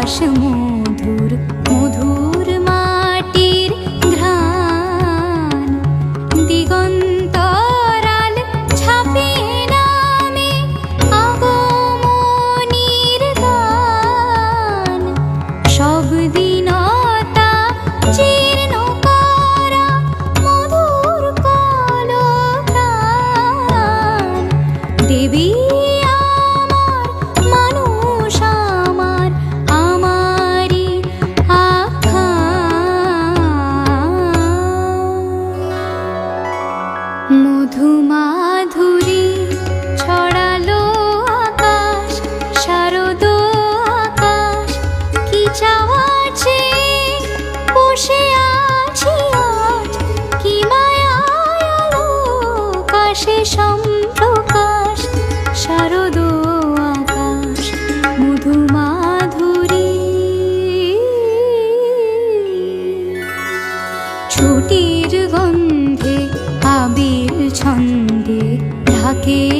বাতাস মধুর মধুর মাটির ঘ্রাণ দিগন্তরাল ছাপিয়ে নামে আগমনীর গান সব দিনতা জীর্ণ করা মধুর কলপ্রাণ দেবী মধুমাধুরী ছড়ালো আকাশ শারদ আকাশ কি চাওয়াছে বসে আছি আজ কি মায়ায় আকাশে সম্প্রকাশ শারদ আকাশ মধুমাধুরী ছুটির গন্ধে আবির ছন্দে ঢাকে